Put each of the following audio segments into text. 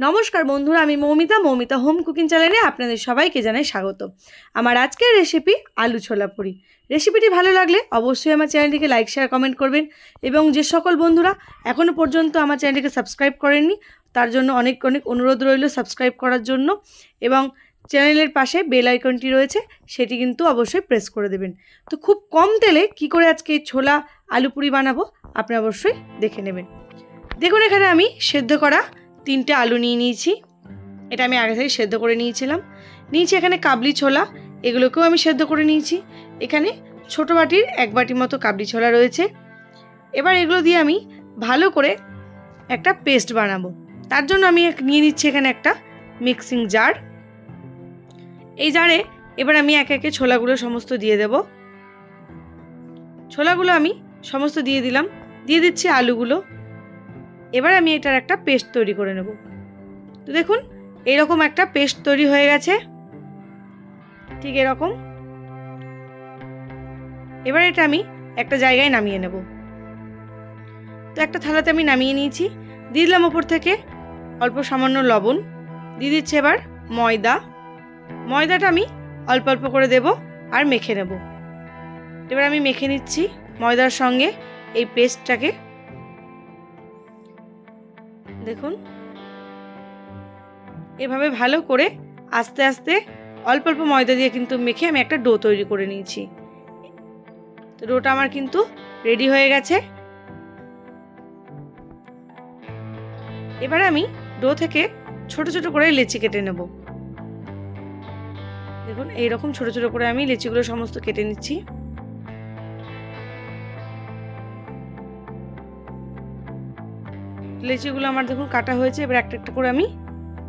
নমস্কার বন্ধুরা, আমি মৌমিতা হোম কুকিং চ্যানেলে আপনাদের সবাইকে জানাই স্বাগত। আমার আজকের রেসিপি আলু ছোলা পুরি। রেসিপিটি ভালো লাগলে অবশ্যই আমার চ্যানেলটিকে লাইক শেয়ার কমেন্ট করবেন এবং যে সকল বন্ধুরা এখনও পর্যন্ত আমার চ্যানেলটিকে সাবস্ক্রাইব করেননি তার জন্য অনেক অনেক অনুরোধ রইল সাবস্ক্রাইব করার জন্য, এবং চ্যানেলের পাশে বেল আইকনটি রয়েছে সেটি কিন্তু অবশ্যই প্রেস করে দেবেন। তো খুব কম তেলে কি করে আজকে এই ছোলা আলু পুরি বানাবো আপনি অবশ্যই দেখে নেবেন। দেখুন, এখানে আমি সেদ্ধ করা 3টে আলু নিয়ে নিয়েছি। এটা আমি আগে থেকে সেদ্ধ করে নিয়েছিলাম। নিয়েছি এখানে কাবলি ছোলা, এগুলোকেও আমি সেদ্ধ করে নিয়েছি। এখানে ছোটো বাটির 1 বাটি মতো কাবলি ছোলা রয়েছে। এবার এগুলো দিয়ে আমি ভালো করে একটা পেস্ট বানাবো। তার জন্য আমি নিয়ে নিচ্ছি এখানে একটা মিক্সিং জার। এই জারে এবার আমি একে একে ছোলাগুলো সমস্ত দিয়ে দেব। ছোলাগুলো আমি সমস্ত দিয়ে দিলাম, দিয়ে দিচ্ছি আলুগুলো। এবার আমি এটার একটা পেস্ট তৈরি করে নেব। তো দেখুন, এরকম একটা পেস্ট তৈরি হয়ে গেছে, ঠিক এরকম। এবার এটা আমি একটা জায়গায় নামিয়ে নেব। তো একটা থালাতে আমি নামিয়ে নিয়েছি। দিয়ে দিলাম ওপর থেকে অল্প সামান্য লবণ। দিয়ে দিচ্ছি এবার ময়দাটা আমি অল্প অল্প করে দেব আর মেখে নেব। এবার আমি মেখে নিচ্ছি ময়দার সঙ্গে এই পেস্টটাকে। দেখুন, এভাবে ভালো করে আস্তে আস্তে অল্প অল্প ময়দা দিয়ে কিন্তু মেখে আমি একটা ডো তৈরি করে নিয়েছি। তো ডোটা আমার কিন্তু রেডি হয়ে গেছে। এবার আমি ডো থেকে ছোট ছোট করে লেচি কেটে নেব। দেখুন, এইরকম ছোট ছোট করে আমি লেচিগুলো সমস্ত কেটে নিচ্ছি। লেচিগুলো আমার দেখুন কাটা হয়েছে। এবার একটা একটা করে আমি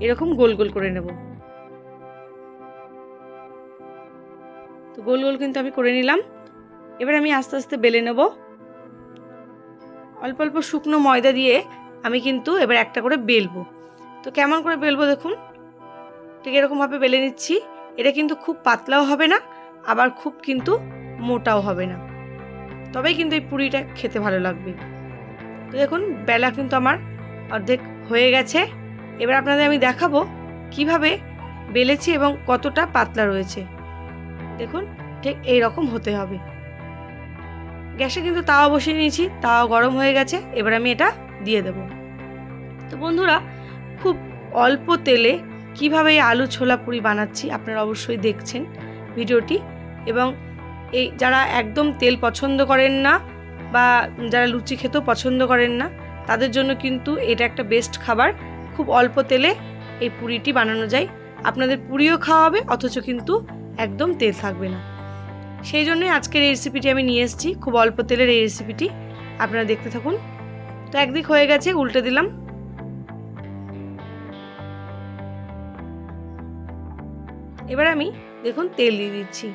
এরকম গোল গোল করে নেব। তো গোল গোল কিন্তু আমি করে নিলাম। এবার আমি আস্তে আস্তে বেলে নেব। অল্প অল্প শুকনো ময়দা দিয়ে আমি কিন্তু এবার একটা করে বেলবো। তো কেমন করে বেলবো দেখুন, ঠিক এরকমভাবে বেলে নিচ্ছি। এটা কিন্তু খুব পাতলাও হবে না, আবার খুব কিন্তু মোটাও হবে না, তবেই কিন্তু এই পুরিটা খেতে ভালো লাগবে। তো দেখুন, বেলা কিন্তু আমার অর্ধেক হয়ে গেছে। এবার আপনাদের আমি দেখাবো কিভাবে বেলেছি এবং কতটা পাতলা রয়েছে। দেখুন, ঠিক এই রকম হতে হবে। গ্যাসে কিন্তু তাওয়া বসিয়ে নিয়েছি, তাওয়া গরম হয়ে গেছে। এবার আমি এটা দিয়ে দেব। তো বন্ধুরা, খুব অল্প তেলে কিভাবে এই আলু ছোলা পুরি বানাচ্ছি আপনারা অবশ্যই দেখছেন ভিডিওটি। এবং এই যারা একদম তেল পছন্দ করেন না বা যারা লুচি খেতেও পছন্দ করেন না তাদের জন্য কিন্তু এটা একটা বেস্ট খাবার। খুব অল্প তেলে এই পুরিটি বানানো যায়, আপনাদের পুরিও খাওয়া হবে অথচ কিন্তু একদম তেল থাকবে না। সেই জন্যই আজকের এই রেসিপিটি আমি নিয়ে এসেছি, খুব অল্প তেলের এই রেসিপিটি। আপনারা দেখতে থাকুন। তো একদিক হয়ে গেছে, উল্টে দিলাম। এবার আমি দেখুন তেল দিয়ে দিচ্ছি।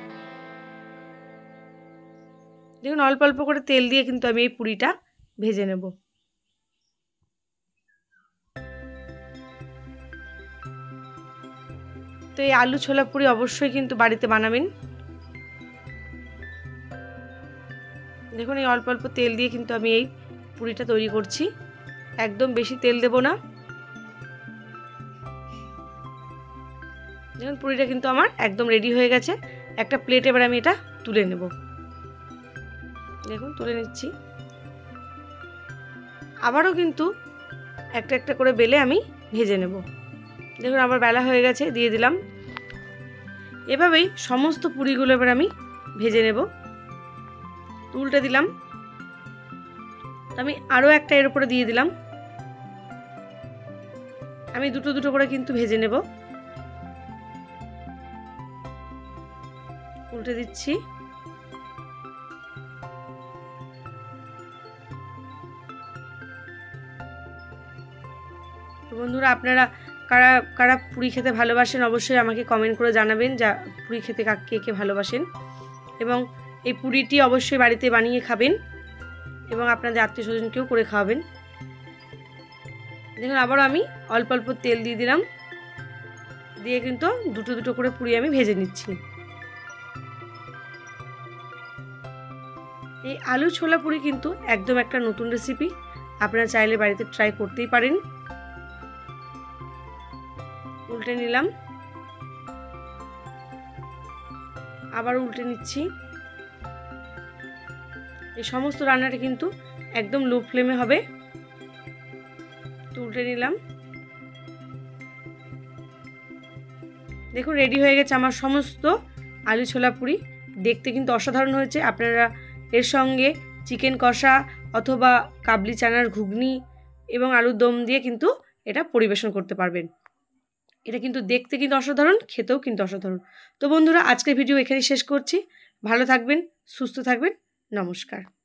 দেখুন, অল্প অল্প করে তেল দিয়ে কিন্তু আমি এই পুরিটা ভেজে নেব। তো এই আলু ছোলা পুরি অবশ্যই কিন্তু বাড়িতে বানাবেন। দেখুন, এই অল্প অল্প তেল দিয়ে কিন্তু আমি এই পুরিটা তৈরি করছি, একদম বেশি তেল দেব না। দেখুন, পুরিটা কিন্তু আমার একদম রেডি হয়ে গেছে। একটা প্লেট এবার আমি এটা তুলে নেব। দেখুন, তুলে নিচ্ছি। আবারও কিন্তু একটা একটা করে বেলে আমি ভেজে নেব। দেখুন, আবার বেলা হয়ে গেছে, দিয়ে দিলাম। এভাবেই সমস্ত পুরিগুলো এবার আমি ভেজে নেব। উল্টে দিলাম। আমি আরও একটা এর উপরে দিয়ে দিলাম। আমি দুটো দুটো করে কিন্তু ভেজে নেব। উল্টে দিচ্ছি। বন্ধুরা, আপনারা কারা কারা পুরি খেতে ভালোবাসেন অবশ্যই আমাকে কমেন্ট করে জানাবেন, যা পুরি খেতে কে কে ভালোবাসেন। এবং এই পুরিটি অবশ্যই বাড়িতে বানিয়ে খাবেন এবং আপনাদের আত্মীয় স্বজনকেও করে খাওয়াবেন। দেখুন, আবারও আমি অল্প অল্প তেল দিয়ে দিলাম, দিয়ে কিন্তু দুটো দুটো করে পুরি আমি ভেজে নিচ্ছি। এই আলু ছোলা পুরি কিন্তু একদম একটা নতুন রেসিপি, আপনারা চাইলে বাড়িতে ট্রাই করতেই পারেন। উল্টে নিলাম, আবার উল্টে নিচ্ছি। এই সমস্ত রান্নাটা কিন্তু একদম লো ফ্লেমে হবে। উল্টে নিলাম। দেখুন রেডি হয়ে গেছে আমার সমস্ত আলু ছোলা পুরি। দেখতে কিন্তু অসাধারণ হয়েছে। আপনারা এর সঙ্গে চিকেন কষা অথবা কাবলি চানার ঘুগনি এবং আলুর দম দিয়ে কিন্তু এটা পরিবেশন করতে পারবেন। এটা কিন্তু দেখতে কিন্তু অসাধারণ, খেতেও কিন্তু অসাধারণ। তো বন্ধুরা, আজকের ভিডিও এখানেই শেষ করছি। ভালো থাকবেন, সুস্থ থাকবেন। নমস্কার।